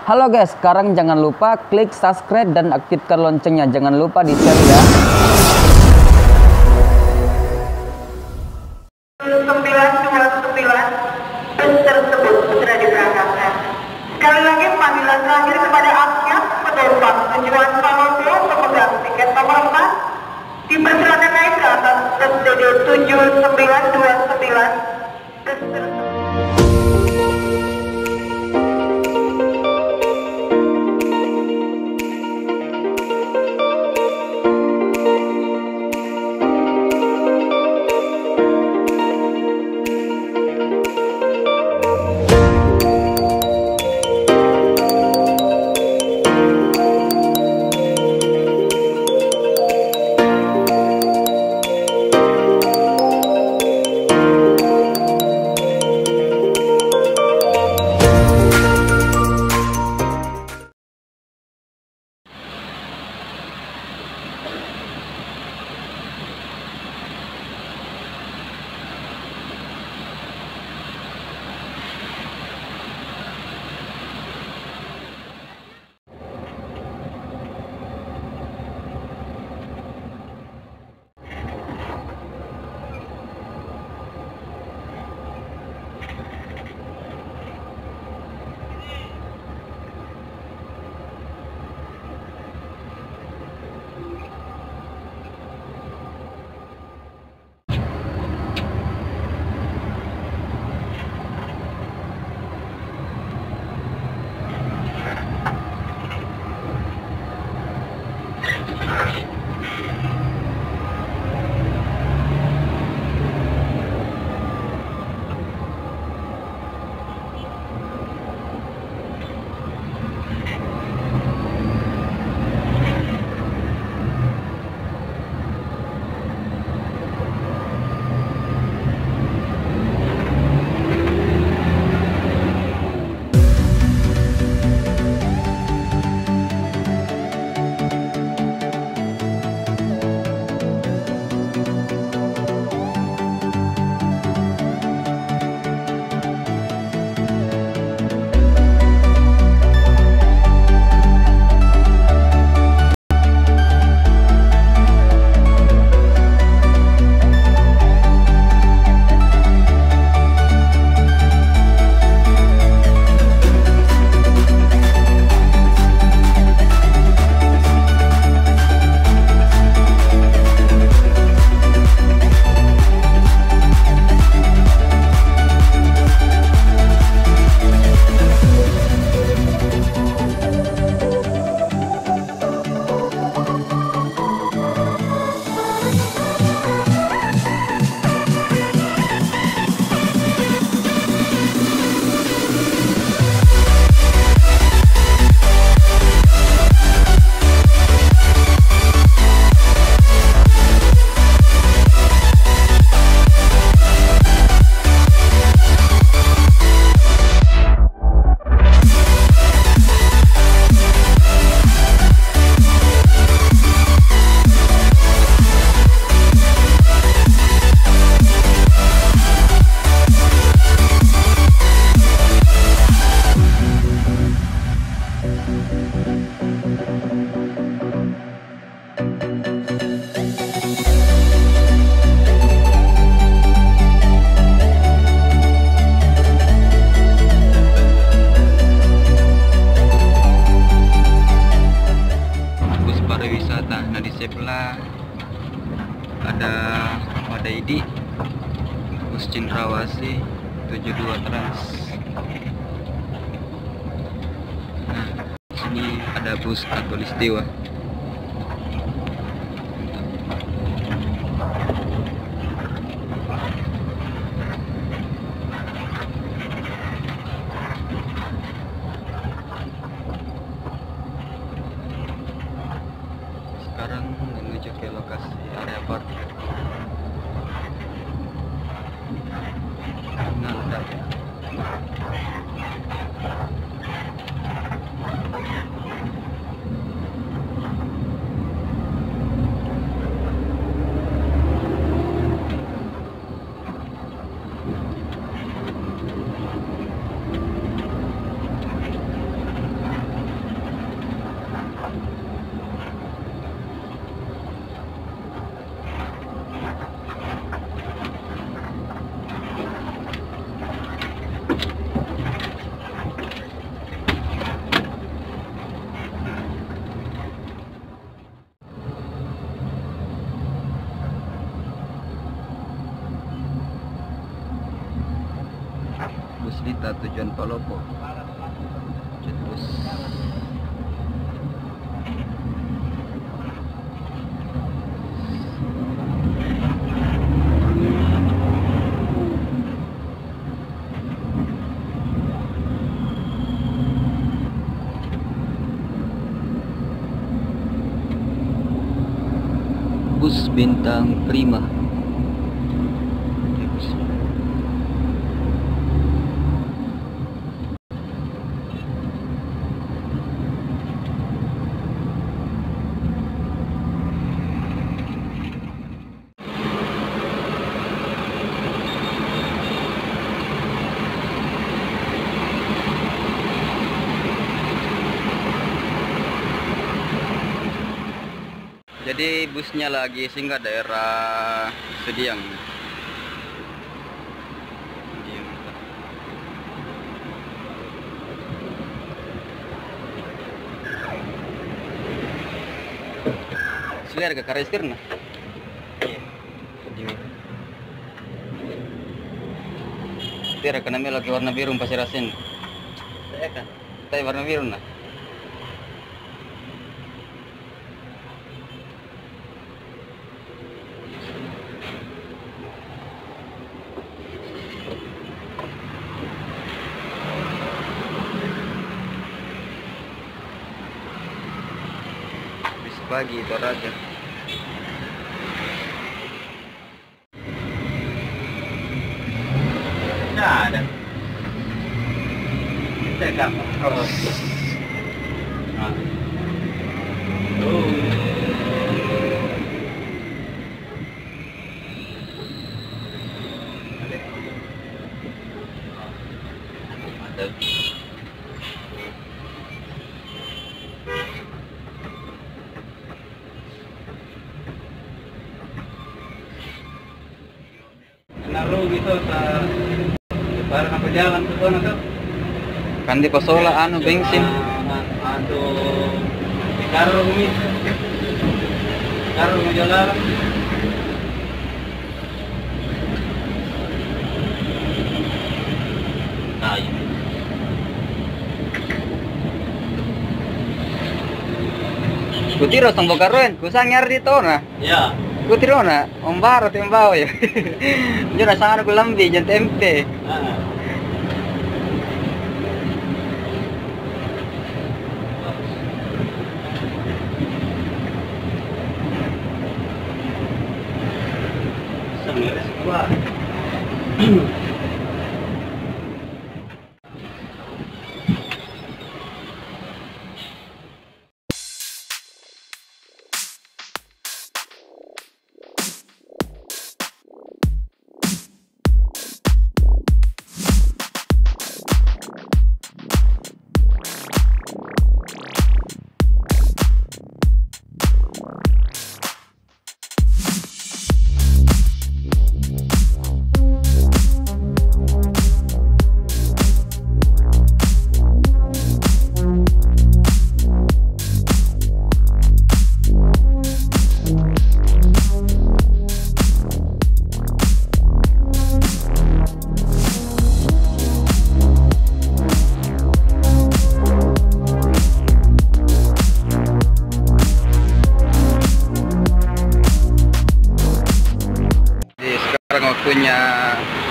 Halo guys, sekarang jangan lupa klik subscribe dan aktifkan loncengnya. Jangan lupa di share ya. 929 bus tersebut sudah diberangkatkan. Sekali lagi panggilan terakhir kepada Akyat penumpang tujuan Samawa pemegang tiket nomor 4 dipersilakan naik ke atas bus DD 7929 bus tersebut. Nah di sebelah ada ID bus Cendrawasih 72 Trans. Nah sini ada bus Katulistiwa. Sekarang menuju ke lokasi area parkir. Nanda. kita tujuan Palopo. Terus bus bintang prima. Jadi busnya lagi singgah daerah Sediang. Sudah ke Karistirna. Tira kenapa lagi warna biru pasir asin. Saya kan. Tapi warna biru nah. Pagi Toraja. Tidak ada. Kita gampang. Oh. Nah. Mantap. Naruh gitu sa barang apa jalan tuh kan tuh Kan di Pasola anu bensin. aduh di karung nih karung jalan nah ini Kutiro sang bokaroen, kusang nyari di tona. ya Kutiro na, ombaro timbaw ya. Jona sangan ko lambi jan tempe. Sebenarnya gua Waktunya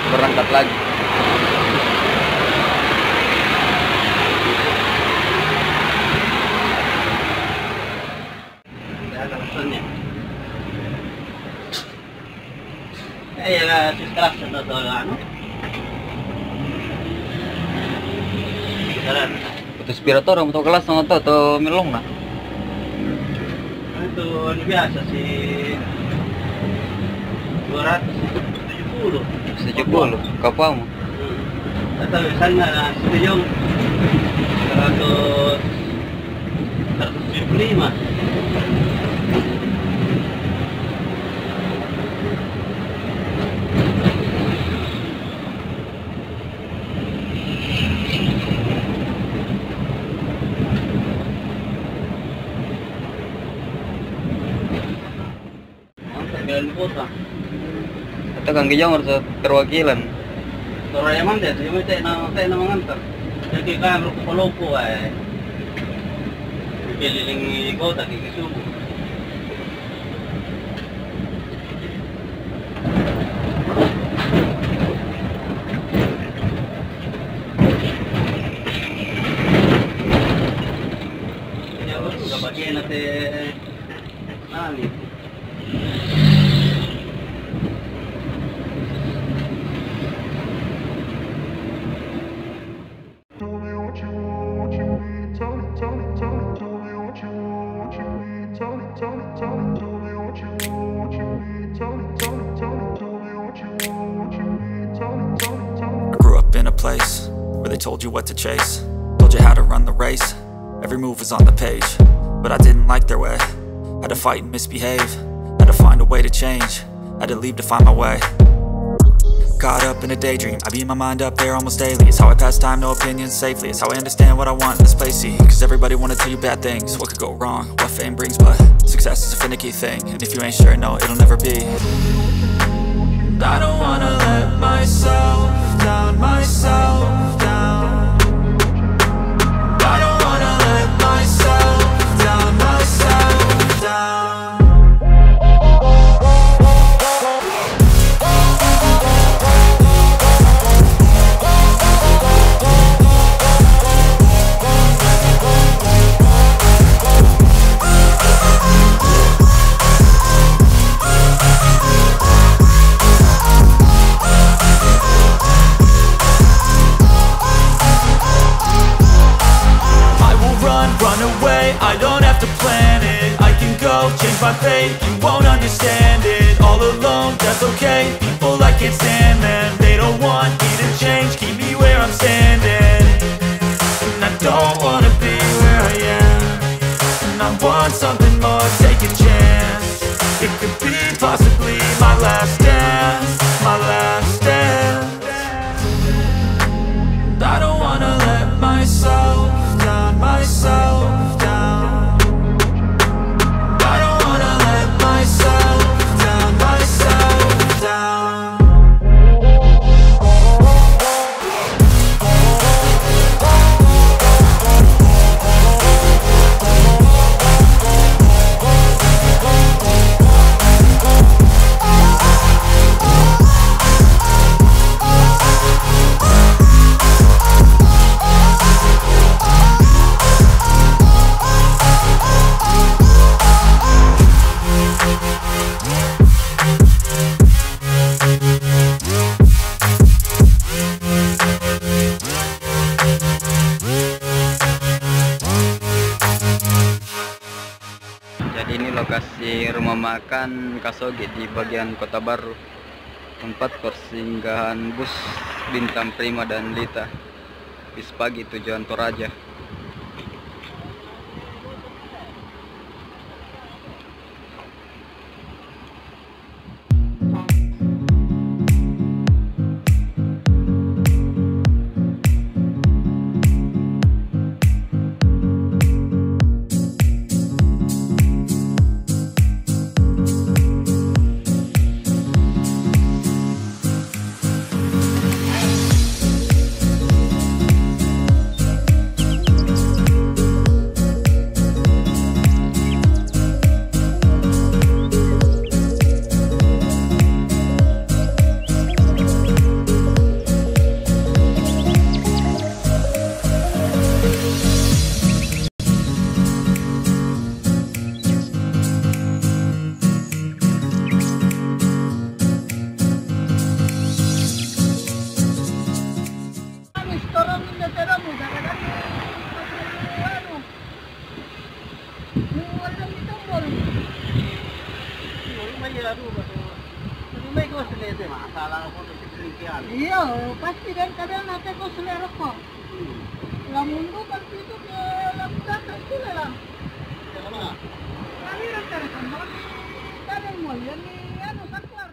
berangkat lagi. tidak ada pesannya. Ya sekarang atau anu. Sekarang Putus spirator untuk kelas sama atau melong nah. itu anu biasa sih 270. 70 kapamu. Atau misalnya setujung 175. Mantap jalan kota. Kata Kang Kijang harus perwakilan. Toraja mandet, yung tayo na mangantar. Jadi kan ruko-loko ay. Pililing ikaw, taki kisubo. Bagian natin nani. I grew up in a place where they told you what to chase, told you how to run the race. Every move was on the page, but I didn't like their way. Had to fight and misbehave, had to find a way to change, had to leave to find my way. Caught up in a daydream, I beat my mind up there almost daily. It's how I pass time, no opinions safely. It's how I understand what I want in this place, see. Cause everybody wanna tell you bad things, what could go wrong, what fame brings. But success is a finicky thing, and if you ain't sure, no, it'll never be. I don't wanna let myself down, myself down. I don't wanna let myself down, myself down. Run away, I don't have to plan it. I can go, change my fate, you won't understand it. All alone, that's okay. People I can't stand them, they don't want me to change. Keep me where I'm standing, and I don't wanna be where I am. And I want something more, take a chance. It could be possibly my last dance, my last dance. And I don't wanna let myself down, myself down. I don't wanna let myself down, myself down. Jadi ini lokasi rumah makan Kasogi di bagian Kota Baru, tempat persinggahan bus Bintang Prima dan Lita bis pagi tujuan Toraja. Iya, pasti dan kadang nanti kau selera kok. Lamun tu pasti itu ke lakukan itu lah. Kami rencana kembali, kadang mau yang ni anu saklar.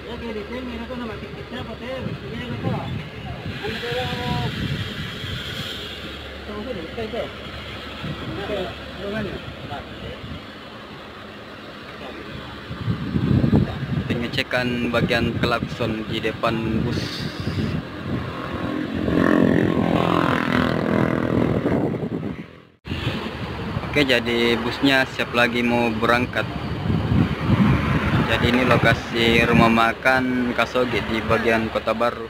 Ya ke di sini nak nama kita betul, ini betul. Antara tahu ni, kita. Mana? pengecekan bagian klakson di depan bus. Oke, jadi busnya siap lagi mau berangkat. Jadi ini lokasi rumah makan Kasoge di bagian Kota Baru.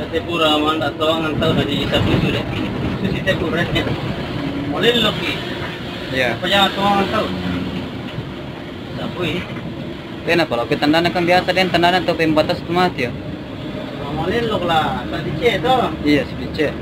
Tepura man atau ngantau dari sabu itu deh. Susi tepura nya. Mulai loki. Ya. Apa jangan tuang ngantau. Sabu ini. Kenapa kalau kita tandanan kan biasa dan tandanan tuh pembatas tomat ya. Mulai lok lah. Tadi cek tu. Iya, sedikit.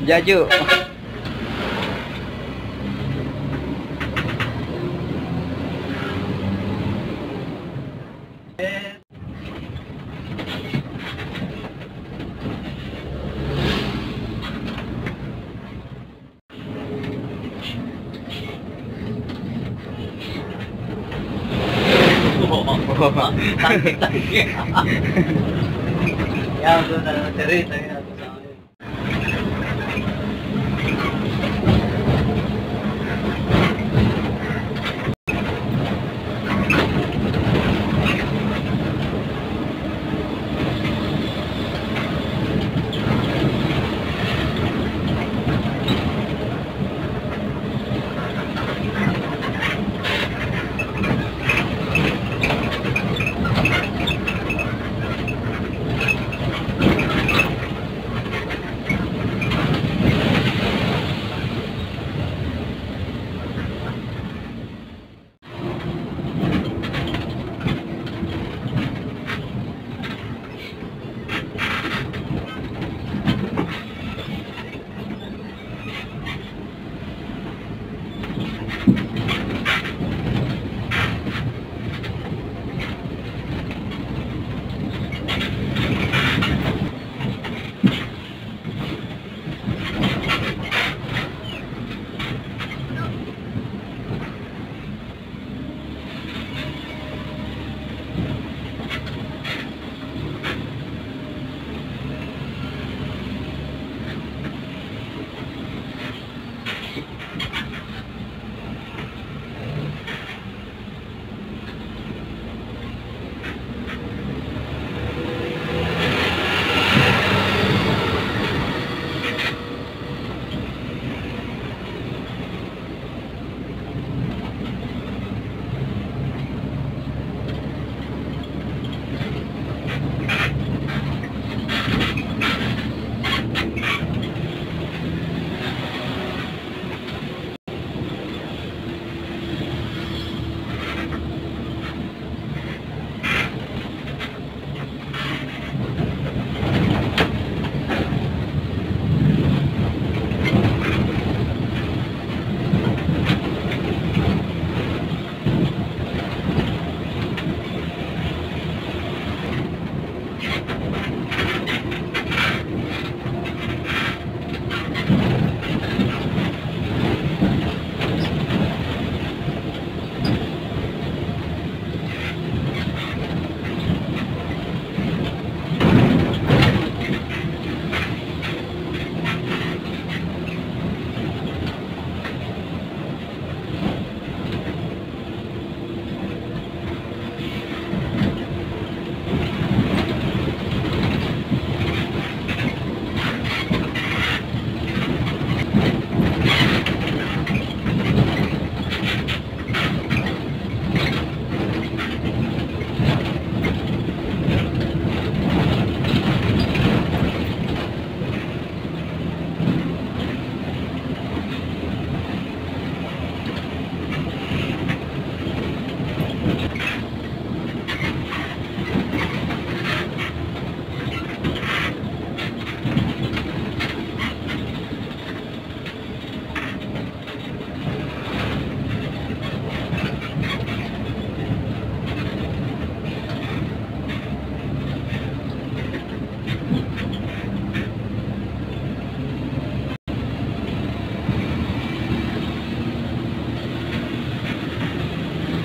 Jaju. Tangki. Ya sudah cerita ya.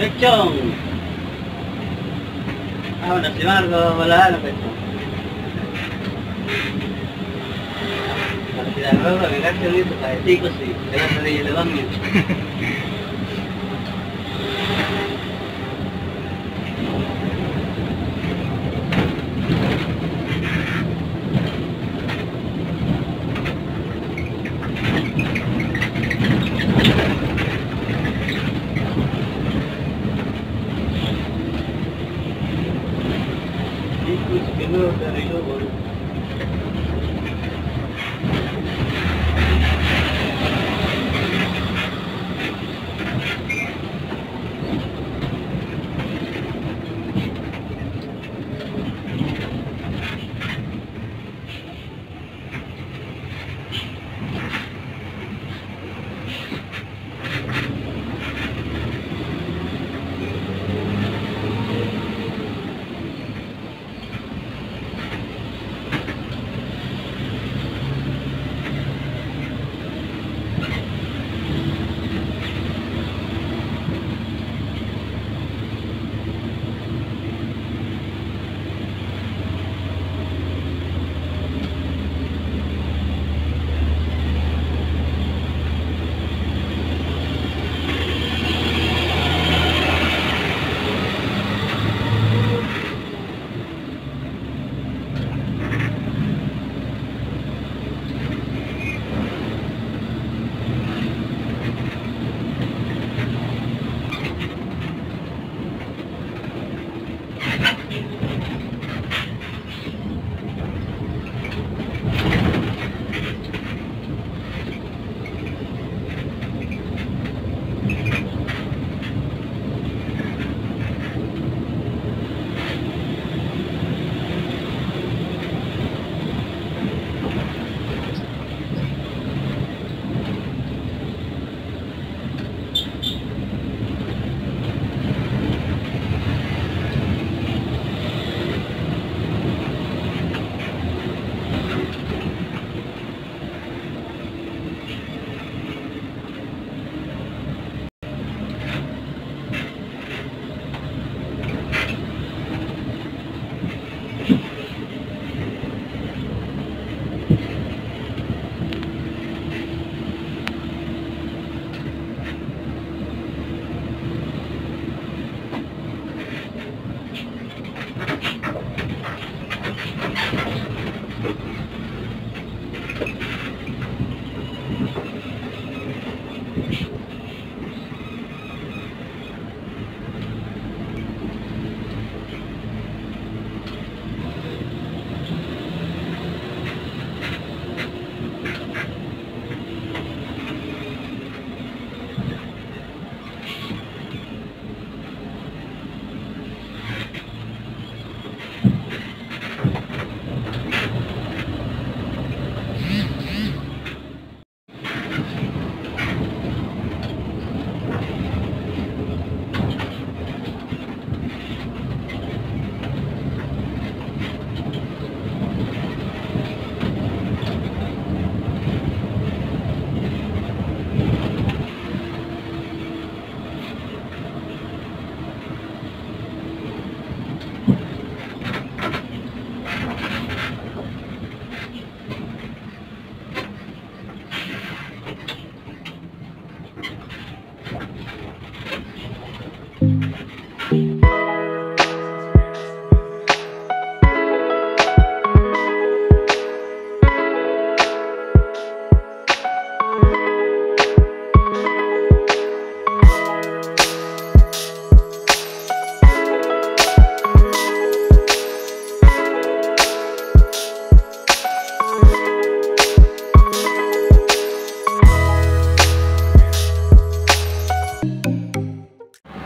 Becong. Nasi margo wala becong. Kalau tidak apa kan itu kayak tikus sih. Jangan dari dalamnya. Dari luar.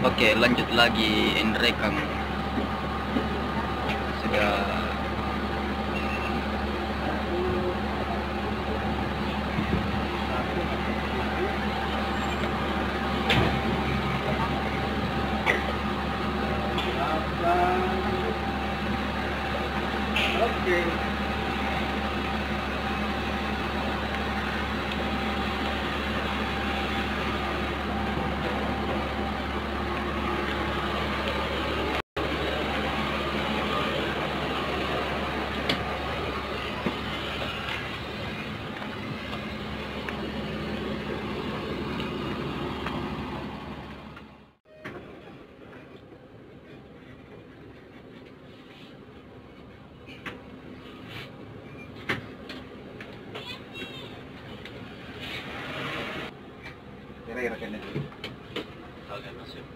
Oke, lanjut lagi Enrekang. Sudah Kira-kira kan itu. Oke, masuk.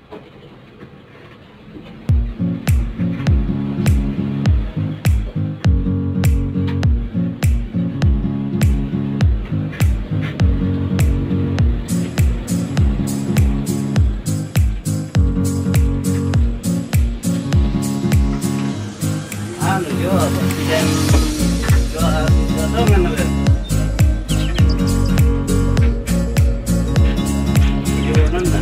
Anu yo, presiden doangan apa? Yo nanda.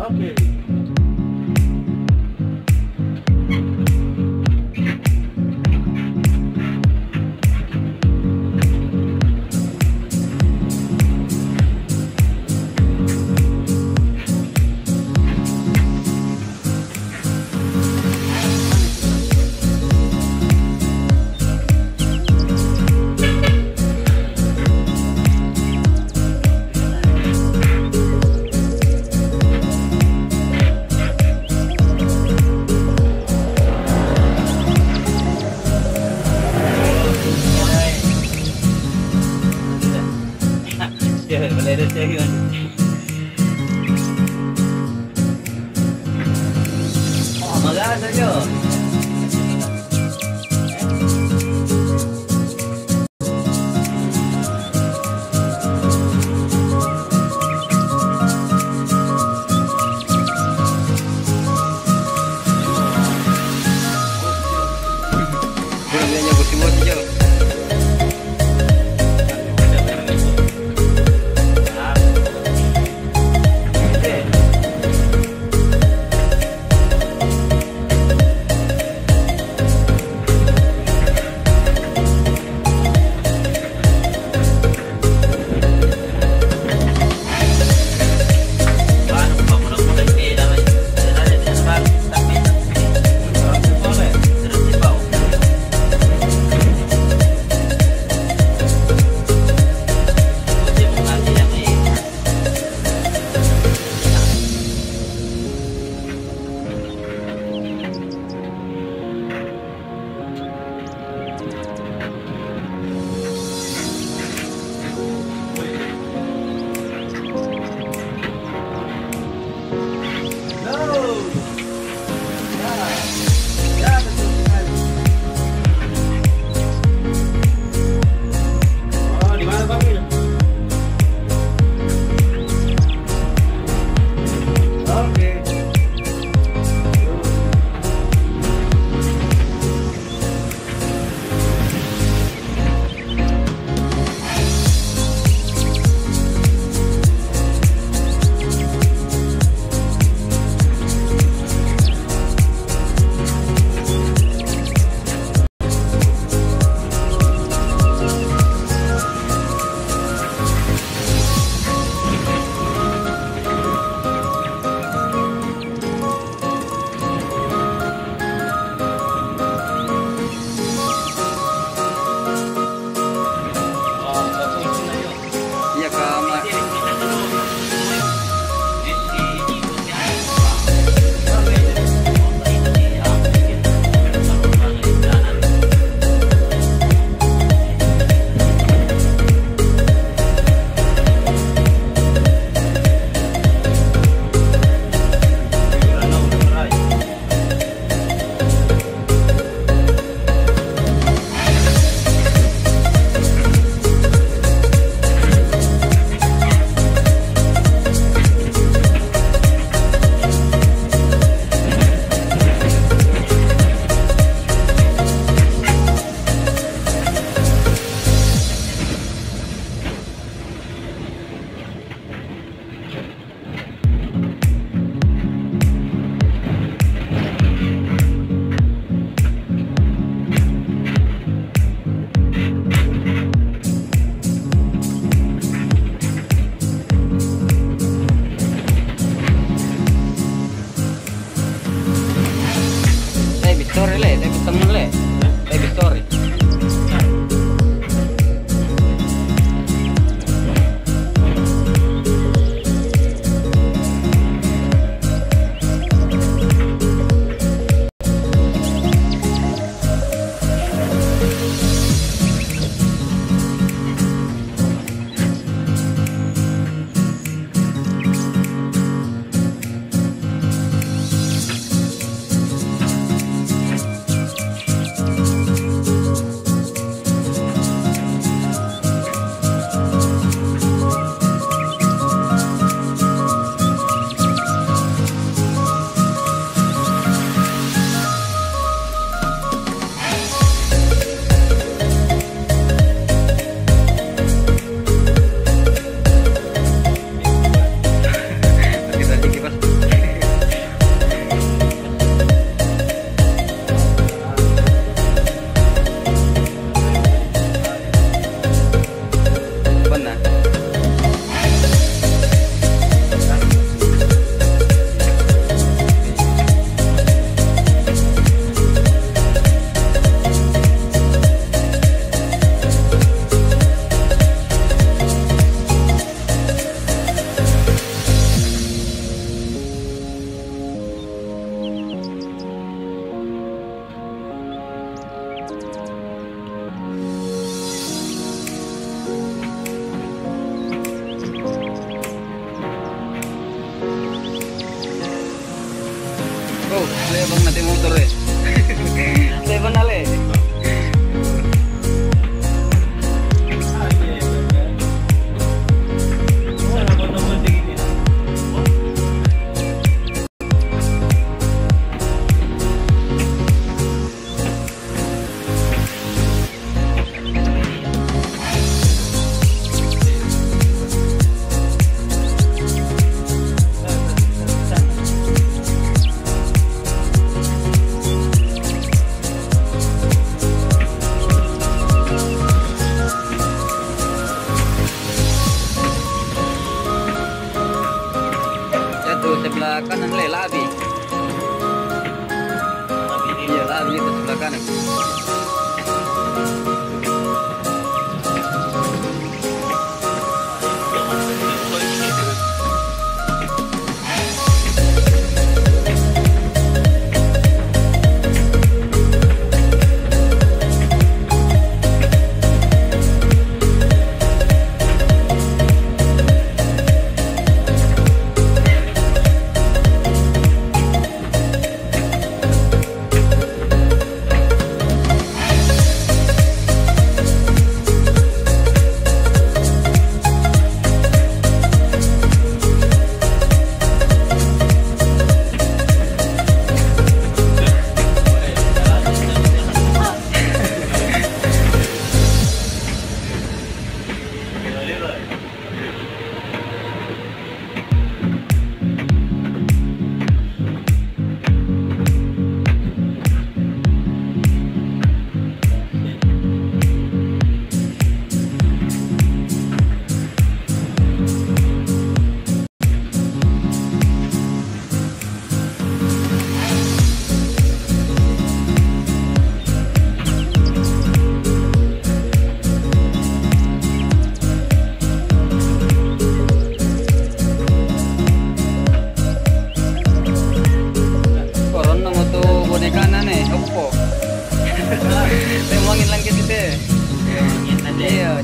Oke. Boleh ada cahaya ni. Oh, marah saja. Boleh belajar bos-bos saja.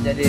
jadi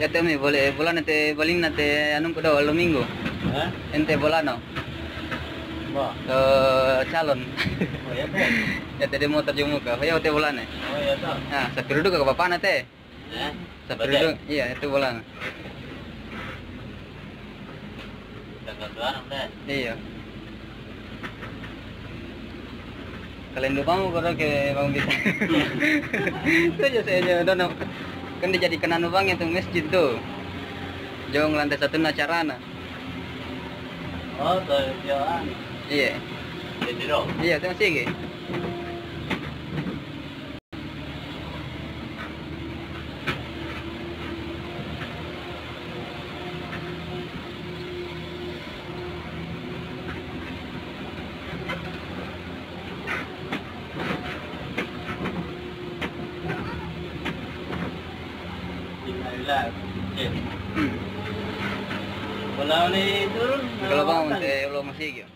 ya temi boleh bola nanti baling nanti anu kuda walau minggu Hah? ente bola no Wah. ke calon Oh ya teh. ya tadi motor jemu ke ya teh bola nih Oh ya toh. nah sapirudu ke bapak nanti Eh? sapirudu iya itu bola Tanggal 2 teh. iya kalian lupa mau kalau ke bang bisa itu aja saya aja kan dijadikan anu bang itu masjid tuh jauh lantai 1 acara nah Oh, tuh jalan. iya Jadi dong. iya itu masih gitu Inilah. Bola ni turun. kalau bang masih masih gitu